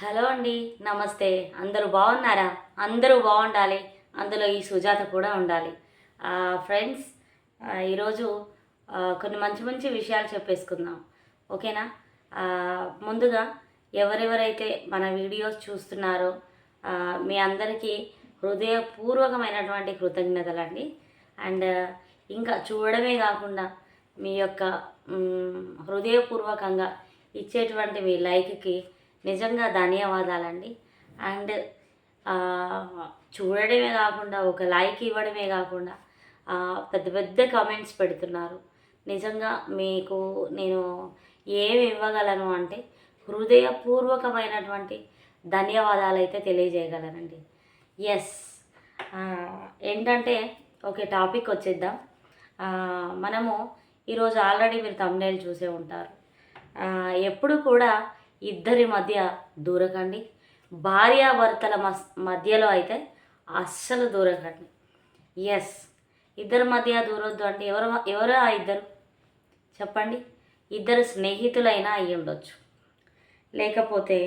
Hello అండి. నమస్తే. అందరూ బాగున్నారా? అందరూ బాగుండాలి. అందులో ఈ సుజాత కూడా ఉండాలి. ఫ్రెండ్స్, ఈరోజు కొన్ని మంచి మంచి విషయాలు చెప్పేసుకుందాం. ఓకేనా? ముందుగా ఎవరెవరైతే మన వీడియోస్ చూస్తున్నారో మీ అందరికీ హృదయపూర్వకమైనటువంటి కృతజ్ఞతలండి. అండ్ ఇంకా చూడడమే కాకుండా మీ యొక్క హృదయపూర్వకంగా ఇచ్చేటువంటి మీ లైక్కి నిజంగా ధన్యవాదాలండి. అండ్ చూడడమే కాకుండా ఒక లైక్ ఇవ్వడమే కాకుండా పెద్ద పెద్ద కామెంట్స్ పెడుతున్నారు. నిజంగా మీకు నేను ఏమి ఇవ్వగలను అంటే హృదయపూర్వకమైనటువంటి ధన్యవాదాలు అయితే తెలియజేయగలనండి. ఎస్, ఏంటంటే ఓకే, టాపిక్ వచ్చేద్దాం. మనము ఈరోజు ఆల్రెడీ మీరు థంబ్నెయిల్ చూసే ఉంటారు. ఎప్పుడు కూడా ఇద్దరి మధ్య దూరకండి. భార్యాభర్తల మధ్యలో అయితే అస్సలు దూరకండి. ఎస్, ఇద్దరి మధ్య దూరొద్దు అంటే ఎవరు ఆ ఇద్దరు చెప్పండి? ఇద్దరు స్నేహితులైనా అయి ఉండొచ్చు, లేకపోతే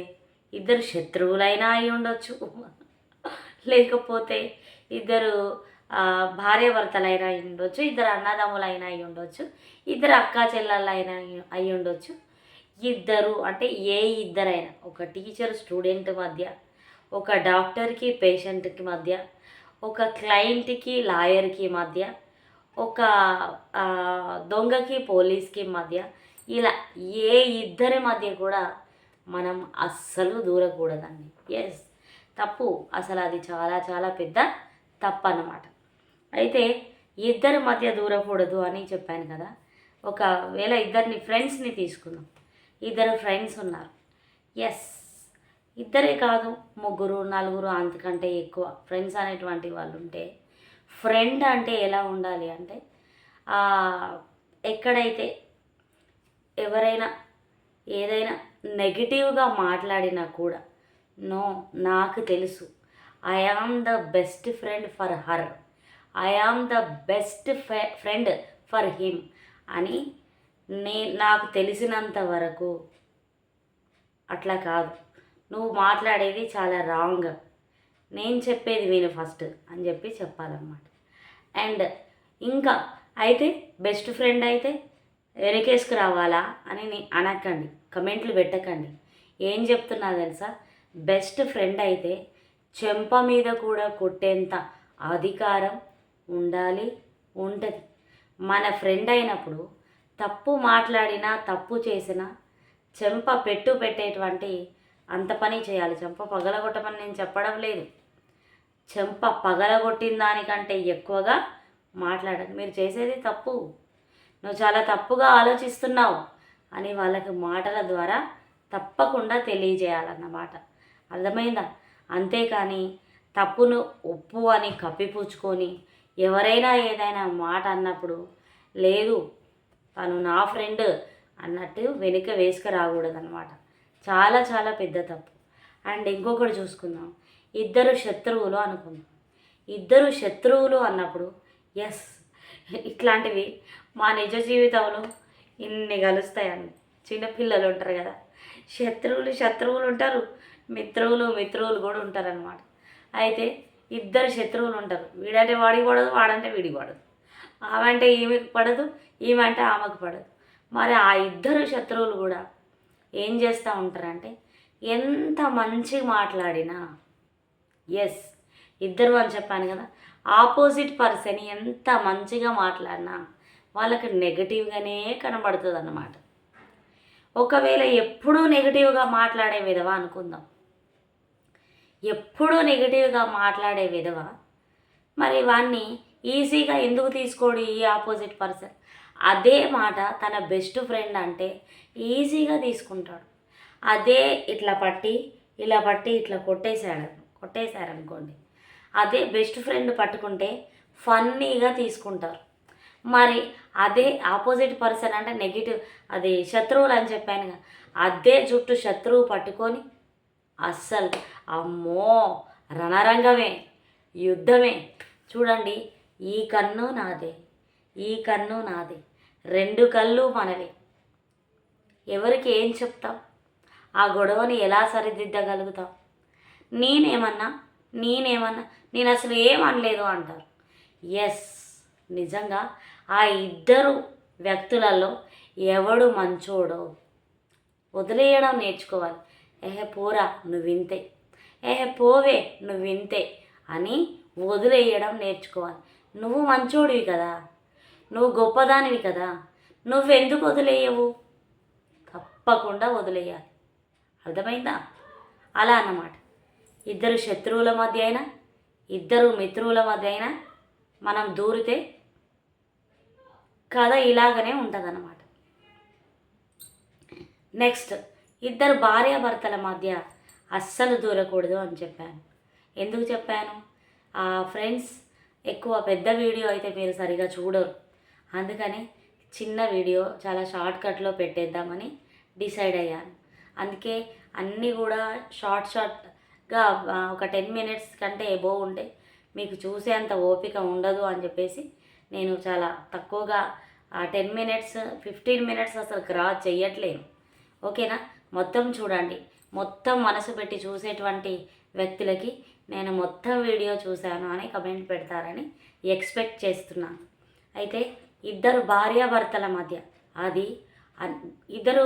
ఇద్దరు శత్రువులైనా అయి ఉండొచ్చు, లేకపోతే ఇద్దరు భార్యాభర్తలైనా అయి ఉండొచ్చు, ఇద్దరు అన్నదమ్ములైనా అయి ఉండొచ్చు, ఇద్దరు అక్కా చెల్లెళ్ళైనా అయి ఉండొచ్చు. ఇద్దరు అంటే ఏ ఇద్దరైనా, ఒక టీచర్ స్టూడెంట్ మధ్య, ఒక డాక్టర్కి పేషెంట్కి మధ్య, ఒక క్లయింట్కి లాయర్కి మధ్య, ఒక దొంగకి పోలీస్కి మధ్య, ఇలా ఏ ఇద్దరి మధ్య కూడా మనం అస్సలు దూరకూడదండి. ఎస్, తప్పు. అసలు అది చాలా చాలా పెద్ద తప్పు అన్నమాట. అయితే ఇద్దరి మధ్య దూరకూడదు అని చెప్పాను కదా. ఒకవేళ ఇద్దరిని ఫ్రెండ్స్ని తీసుకుందాం. ఇద్దరు ఫ్రెండ్స్ ఉన్నారు. ఎస్, ఇద్దరే కాదు, ముగ్గురు నలుగురు అంతకంటే ఎక్కువ ఫ్రెండ్స్ అనేటువంటి వాళ్ళు ఉంటే, ఫ్రెండ్ అంటే ఎలా ఉండాలి అంటే ఎక్కడైతే ఎవరైనా ఏదైనా నెగిటివ్గా మాట్లాడినా కూడా, నో, నాకు తెలుసు, I am the best friend for her, I am the best friend for him అని నాకు తెలిసినంత వరకు అట్లా కాదు, నువ్వు మాట్లాడేది చాలా రాంగ్, నేను చెప్పేది విను ఫస్ట్ అని చెప్పి చెప్పాలన్నమాట. అండ్ ఇంకా అయితే బెస్ట్ ఫ్రెండ్ అయితే వెనకేసుకు రావాలా అని అనకండి, కమెంట్లు పెట్టకండి. ఏం చెప్తున్నా తెలుసా? బెస్ట్ ఫ్రెండ్ అయితే చెంప మీద కూడా కొట్టేంత అధికారం ఉండాలి, ఉంటుంది. మన ఫ్రెండ్ అయినప్పుడు తప్పు మాట్లాడినా తప్పు చేసినా చెంప పెట్టేటువంటి అంత పని చేయాలి. చెంప పగలగొట్టమని నేను చెప్పడం లేదు. చెంప పగలగొట్టిన దానికంటే ఎక్కువగా మాట్లాడండి. మీరు చేసేది తప్పు, నువ్వు చాలా తప్పుగా ఆలోచిస్తున్నావు అని వాళ్ళకి మాటల ద్వారా తప్పకుండా తెలియజేయాలన్నమాట. అర్థమైందా? అంతేకాని తప్పును ఒప్పు అని కప్పిపుచ్చుకొని ఎవరైనా ఏదైనా మాట అన్నప్పుడు లేదు తను నా ఫ్రెండ్ అన్నట్టు వెనుక రాకూడదనమాట. చాలా చాలా పెద్ద తప్పు. అండ్ ఇంకొకటి చూసుకుందాం. ఇద్దరు శత్రువులు అనుకుందాం. ఇద్దరు శత్రువులు అన్నప్పుడు ఎస్, ఇట్లాంటివి మా నిజ జీవితంలో ఇన్ని కలుస్తాయని. చిన్నపిల్లలు ఉంటారు కదా, శత్రువులు ఉంటారు, మిత్రువులు కూడా ఉంటారనమాట. అయితే ఇద్దరు శత్రువులు ఉంటారు. వీడంటే వాడికి పడదు, వాడంటే వీడికి పడదు, ఆమె అంటే ఈమెకి పడదు, ఈమె అంటే ఆమెకు పడదు. మరి ఆ ఇద్దరు శత్రువులు కూడా ఏం చేస్తూ ఉంటారంటే ఎంత మంచిగా మాట్లాడినా, ఎస్, ఇద్దరు అని చెప్పాను కదా, ఆపోజిట్ పర్సన్ ఎంత మంచిగా మాట్లాడినా వాళ్ళకి నెగటివ్గానే కనబడుతుంది అన్నమాట. ఒకవేళ ఎప్పుడూ నెగిటివ్గా మాట్లాడే విధవ అనుకుందాం, ఎప్పుడూ నెగిటివ్గా మాట్లాడే విధవ, మరి వాడిని ఈజీగా ఎందుకు తీసుకోడు ఈ ఆపోజిట్ పర్సన్? అదే మాట తన బెస్ట్ ఫ్రెండ్ అంటే ఈజీగా తీసుకుంటాడు. అదే ఇట్లా పట్టి ఇట్లా కొట్టేశారనుకోండి, అదే బెస్ట్ ఫ్రెండ్ పట్టుకుంటే ఫన్నీగా తీసుకుంటారు. మరి అదే ఆపోజిట్ పర్సన్ అంటే నెగిటివ్, అది శత్రువులు అని చెప్పాను, అదే జుట్టు శత్రువు పట్టుకొని అస్సలు అమ్మో రణరంగమే, యుద్ధమే. చూడండి, ఈ కన్ను నాదే, ఈ కన్ను నాదే, రెండు కళ్ళు మనవే. ఎవరికి ఏం చెప్తాం? ఆ గొడవని ఎలా సరిదిద్దగలుగుతావు? నేనేమన్నా నేను అసలు ఏమనలేదు అంటారు. ఎస్, నిజంగా ఆ ఇద్దరు వ్యక్తులలో ఎవడు మంచోడో వదిలేయడం నేర్చుకోవాలి. పోరా నువ్వింతే, పోవే నువ్వింతే అని వదిలేయడం నేర్చుకోవాలి. నువ్వు మంచోడివి కదా, నువ్వు గొప్పదానివి కదా, నువ్వెందుకు వదిలేయవు? తప్పకుండా వదిలేయాలి. అర్థమైందా? అలా అన్నమాట. ఇద్దరు శత్రువుల మధ్య అయినా, ఇద్దరు మిత్రుల మధ్య అయినా మనం దూరితే కథ ఇలాగనే ఉంటుందన్నమాట. నెక్స్ట్, ఇద్దరు భార్యాభర్తల మధ్య అస్సలు దూరకూడదు అని చెప్పాను. ఎందుకు చెప్పాను? ఫ్రెండ్స్, ఎక్కువ పెద్ద వీడియో అయితే మీరు సరిగా చూడరు, అందుకని చిన్న వీడియో చాలా షార్ట్కట్లో పెట్టేద్దామని డిసైడ్ అయ్యాను. అందుకే అన్నీ కూడా షార్ట్గా ఒక 10 minutes కంటే ఎబో ఉంటే మీకు చూసేంత ఓపిక ఉండదు అని చెప్పేసి నేను చాలా తక్కువగా 10 minutes 15 minutes అసలు క్రాస్ చెయ్యట్లేను. ఓకేనా? మొత్తం చూడండి. మొత్తం మనసు పెట్టి చూసేటువంటి వ్యక్తులకి నేను మొత్తం వీడియో చూశాను అని కమెంట్ పెడతారని ఎక్స్పెక్ట్ చేస్తున్నాను. అయితే ఇద్దరు భార్యాభర్తల మధ్య, అది ఇద్దరు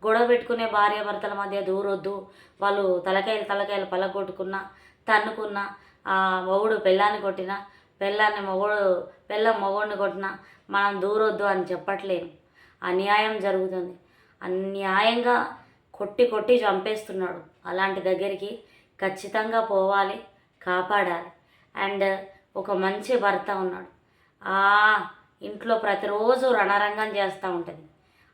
గొడవ పెట్టుకునే భార్యాభర్తల మధ్య దూరొద్దు. వాళ్ళు తలకాయలు పలగొట్టుకున్నా, తన్నుకున్నా, మొగుడు పెళ్ళాన్ని కొట్టినా, పెళ్ళం మొగుడిని కొట్టినా మనం దూరొద్దు అని చెప్పట్లేను. అన్యాయం జరుగుతుంది, అన్యాయంగా కొట్టి చంపేస్తున్నాడు. అలాంటి దగ్గరికి ఖచ్చితంగా పోవాలి, కాపాడాలి. అండ్ ఒక మంచి భర్త ఉన్నాడు, ఇంట్లో ప్రతిరోజు రణరంగం చేస్తూ ఉంటుంది.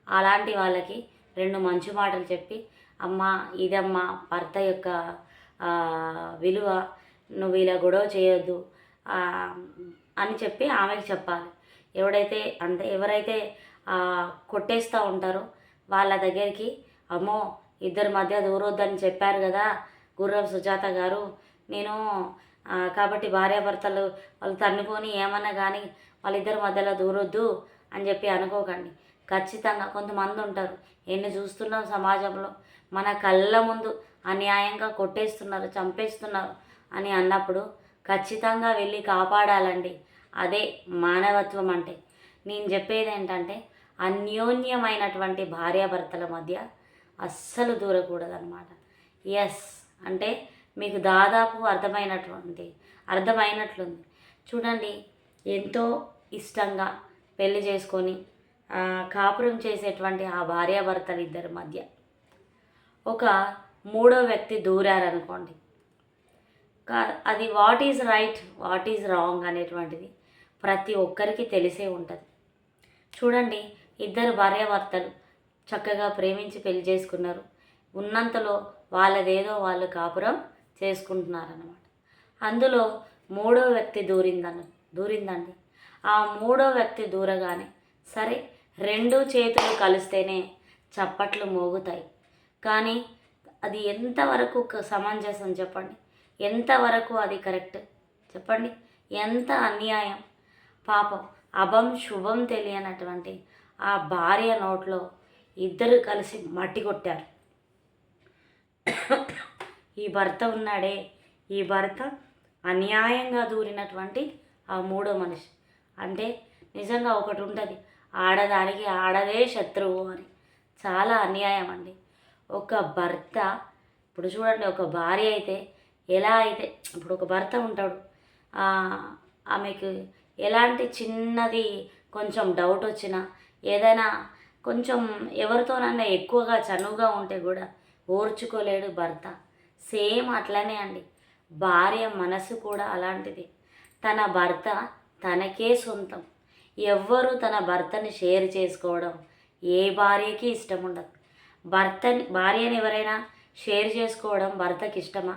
అలాంటి వాళ్ళకి 2 మంచి మాటలు చెప్పి, అమ్మా ఇదమ్మా భర్త యొక్క విలువ, నువ్వు ఇలా గొడవ చేయొద్దు అని చెప్పి ఆమెకి చెప్పాలి. ఎవరైతే కొట్టేస్తూ ఉంటారో వాళ్ళ దగ్గరికి, అమ్మో ఇద్దరి మధ్య దూరొద్దని చెప్పారు కదా గుర్రం సుజాత గారు, నేను కాబట్టి భార్యాభర్తలు వాళ్ళు తన్నుకొని ఏమన్నా కానీ వాళ్ళిద్దరి మధ్యలో దూరొద్దు అని చెప్పి అనుకోకండి. ఖచ్చితంగా కొంతమంది ఉంటారు, ఎన్ని చూస్తున్నాం సమాజంలో, మన కళ్ళ ముందు అన్యాయంగా కొట్టేస్తున్నారు, చంపేస్తున్నారు అని అన్నప్పుడు ఖచ్చితంగా వెళ్ళి కాపాడాలండి. అదే మానవత్వం అంటే. నేను చెప్పేది ఏంటంటే, అన్యోన్యమైనటువంటి భార్యాభర్తల మధ్య అస్సలు దూరకూడదన్నమాట. ఎస్ అంటే మీకు దాదాపు అర్థమైనట్లుంది. చూడండి, ఎంతో ఇష్టంగా పెళ్లి చేసుకొని కాపురం చేసేటువంటి ఆ భార్యాభర్తలు ఇద్దరి మధ్య ఒక మూడో వ్యక్తి దూరారనుకోండి, అది what is right, what is wrong అనేటువంటిది ప్రతి ఒక్కరికి తెలిసే ఉంటుంది. చూడండి, ఇద్దరు భార్యాభర్తలు చక్కగా ప్రేమించి పెళ్లి చేసుకున్నారు, ఉన్నంతలో వాళ్ళదేదో వాళ్ళు కాపురం చేసుకుంటున్నారన్నమాట. అందులో మూడో వ్యక్తి దూరిందండి. ఆ మూడో వ్యక్తి దూరగానే సరే 2 చేతులు కలిస్తేనే చప్పట్లు మోగుతాయి, కానీ అది ఎంతవరకు సమంజసం చెప్పండి? ఎంతవరకు అది కరెక్ట్ చెప్పండి? ఎంత అన్యాయం! పాపం అభం శుభం తెలియనటువంటి ఆ భార్య నోట్లో ఇద్దరు కలిసి మట్టి కొట్టారు. ఈ భర్త ఉన్నాడే, ఈ భర్త అన్యాయంగా దూరినటువంటి ఆ మూడో మనిషి. అంటే నిజంగా ఒకటి ఉంటుంది, ఆడదానికి ఆడదే శత్రువు అని. చాలా అన్యాయం అండి. ఒక భర్త, ఇప్పుడు చూడండి, ఒక భార్య అయితే ఎలా అయితే, ఇప్పుడు ఒక భర్త ఉంటాడు, ఆమెకు ఎలాంటి చిన్నది కొంచెం డౌట్ వచ్చినా, ఏదైనా కొంచెం ఎవరితోనన్నా ఎక్కువగా చనువుగా ఉంటే కూడా ఓర్చుకోలేడు భర్త. సేమ్ అట్లనే అండి, భార్య మనసు కూడా అలాంటిది. తన భర్త తనకే సొంతం. ఎవ్వరూ తన భర్తని షేర్ చేసుకోవడం ఏ భార్యకి ఇష్టం ఉండదు. భార్యని ఎవరైనా షేర్ చేసుకోవడం భర్తకి ఇష్టమా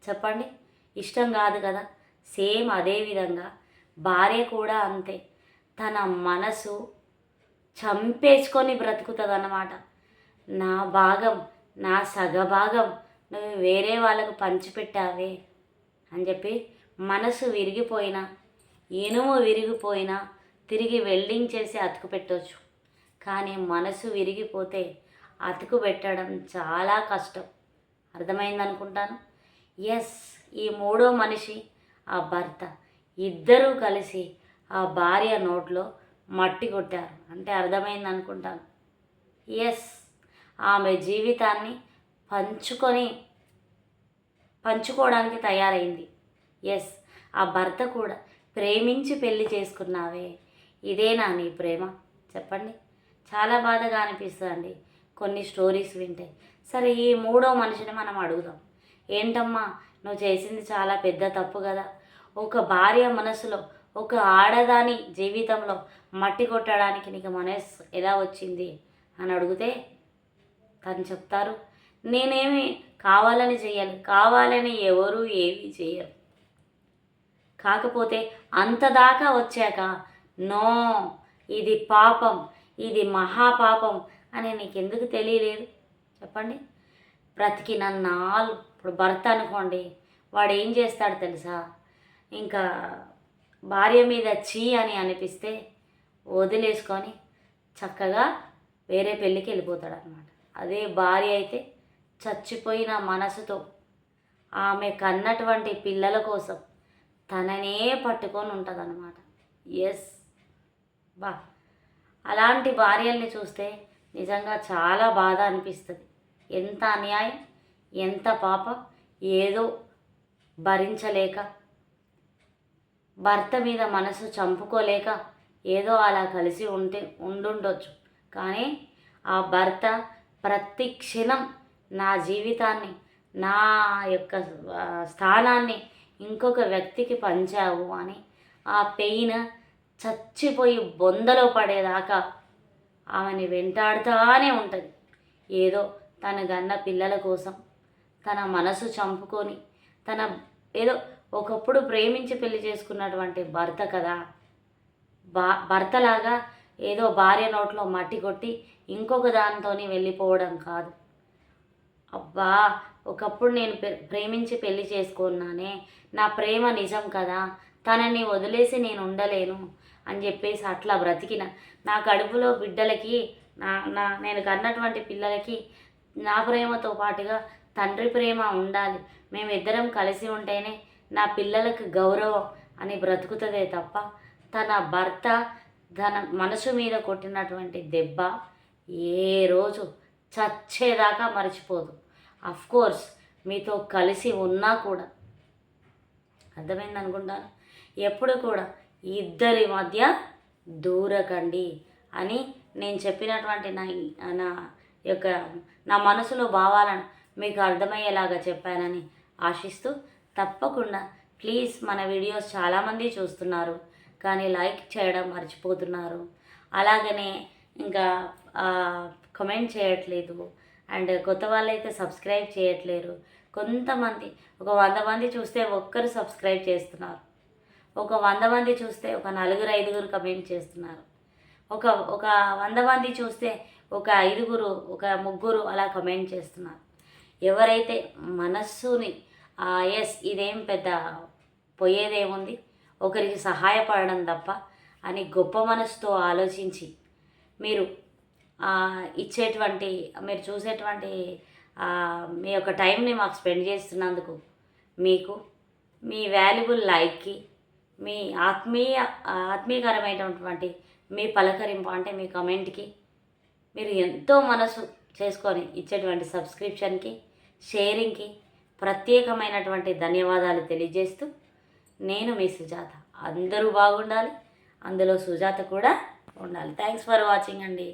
చెప్పండి? ఇష్టం కాదు కదా. సేమ్ అదేవిధంగా భార్య కూడా అంతే, తన మనసు చంపేసుకొని బ్రతుకుతుంది అన్నమాట. నా భాగం, నా సగభాగం నువ్వు వేరే వాళ్ళకు పంచిపెట్టావే అని చెప్పి మనసు విరిగిపోయినా, ఇనుము విరిగిపోయినా తిరిగి వెల్డింగ్ చేసి అతుకు పెట్టవచ్చు. కానీ మనసు విరిగిపోతే అతుకు పెట్టడం చాలా కష్టం. అర్థమైంది అనుకుంటాను. ఎస్, ఈ మూడో మనిషి ఆ భర్త ఇద్దరూ కలిసి ఆ భార్య నోట్లో మట్టి కొట్టారు అంటే అర్థమైంది అనుకుంటాను. ఎస్, ఆమె జీవితాన్ని పంచుకోవడానికి తయారైంది. ఎస్, ఆ భర్త కూడా ప్రేమించి పెళ్లి చేసుకున్నావే, ఇదేనా నీ ప్రేమ? చెప్పండి. చాలా బాధగా అనిపిస్తుందండి కొన్ని స్టోరీస్ వింటే. సరే, ఈ మూడో మనిషిని మనం అడుగుదాం. ఏంటమ్మా నువ్వు చేసింది చాలా పెద్ద తప్పు కదా, ఒక భార్య మనసులో, ఒక ఆడదాని జీవితంలో మట్టి కొట్టడానికి నీకు మనసు ఎలా వచ్చింది అని అడిగితే తను చెప్తారు, నేనేమి కావాలని చెయ్యాలి, కావాలని ఎవరు ఏమీ చేయరు, కాకపోతే అంతదాకా వచ్చాక నో, ఇది పాపం, ఇది మహాపాపం అని నీకెందుకు తెలియలేదు చెప్పండి. బ్రతికిన నాళ్ళు ఇప్పుడు భర్త అనుకోండి, వాడు ఏం చేస్తాడు తెలుసా, ఇంకా భార్య మీద చీ అని అనిపిస్తే వదిలేసుకొని చక్కగా వేరే పెళ్ళికి వెళ్ళిపోతాడు అనమాట. అదే భార్య అయితే చచ్చిపోయిన మనసుతో ఆమె కన్నటువంటి పిల్లల కోసం తననే పట్టుకొని ఉంటుందన్నమాట. ఎస్ బా, అలాంటి భార్యల్ని చూస్తే నిజంగా చాలా బాధ అనిపిస్తుంది. ఎంత అన్యాయం, ఎంత పాపం, ఏదో భరించలేక, భర్త మీద మనసు చంపుకోలేక ఏదో అలా కలిసి ఉండుండొచ్చు. కానీ ఆ భర్త ప్రతి క్షణం నా జీవితాన్ని, నా యొక్క స్థానాన్ని ఇంకొక వ్యక్తికి పంచావు అని ఆ పెయిన్ చచ్చిపోయి బొందలో పడేదాకా ఆమెని వెంటాడుతూనే ఉంటుంది. ఏదో తన గన్న పిల్లల కోసం తన మనసు చంపుకొని, తన ఏదో ఒకప్పుడు ప్రేమించి పెళ్లి చేసుకున్నటువంటి భర్త కదా, భర్తలాగా ఏదో భార్య నోట్లో మట్టి కొట్టి ఇంకొక దానితో వెళ్ళిపోవడం కాదు. అబ్బా, ఒకప్పుడు నేను ప్రేమించి పెళ్లి చేసుకున్నానే, నా ప్రేమ నిజం కదా, తనని వదిలేసి నేను ఉండలేను అని చెప్పేసి అట్లా బ్రతికిన నా కడుపులో బిడ్డలకి, నేను కన్నటువంటి పిల్లలకి నా ప్రేమతో పాటుగా తండ్రి ప్రేమ ఉండాలి, మేమిద్దరం కలిసి ఉంటేనే నా పిల్లలకు గౌరవం అని బ్రతుకుతుందే తప్ప తన భర్త తన మనసు మీద కొట్టినటువంటి దెబ్బ ఏ రోజు చచ్చేదాకా మర్చిపోదు. కోర్స్ మీతో కలిసి ఉన్నా కూడా. అర్థమైంది అనుకుంటాను. ఎప్పుడు కూడా ఇద్దరి మధ్య దూరకండి అని నేను చెప్పినటువంటి నా యొక్క నా మనసులో భావాలను మీకు అర్థమయ్యేలాగా చెప్పానని ఆశిస్తూ, తప్పకుండా ప్లీజ్, మన వీడియోస్ చాలామంది చూస్తున్నారు కానీ లైక్ చేయడం మర్చిపోతున్నారు, అలాగనే ఇంకా కమెంట్ చేయట్లేదు, అండ్ కొత్త వాళ్ళైతే సబ్స్క్రైబ్ చేయట్లేరు. కొంతమంది, ఒక 100 మంది చూస్తే ఒక్కరు సబ్స్క్రైబ్ చేస్తున్నారు, ఒక 100 మంది చూస్తే ఒక 4-5 కమెంట్ చేస్తున్నారు, ఒక 100 మంది చూస్తే ఒక 5, ఒక 3 అలా కమెంట్ చేస్తున్నారు. ఎవరైతే మనస్సుని ఎస్, ఇదేం పెద్ద పోయేదేముంది, ఒకరికి సహాయపడడం తప్ప అని గొప్ప మనసుతో ఆలోచించి మీరు మీరు చూసేటువంటి మీ యొక్క టైంని మాకు స్పెండ్ చేస్తున్నందుకు మీకు మీ వాల్యుబుల్ లైక్కి, మీ ఆత్మీయకరమైనటువంటి మీ పలకరింపు అంటే మీ కమెంట్కి, మీరు ఎంతో మనసు చేసుకొని ఇచ్చేటువంటి సబ్స్క్రిప్షన్కి, షేరింగ్కి ప్రత్యేకమైనటువంటి ధన్యవాదాలు తెలియజేస్తూ, నేను మీ సుజాత. అందరూ బాగుండాలి, అందులో సుజాత కూడా ఉండాలి. థ్యాంక్స్ ఫర్ వాచింగ్ అండి.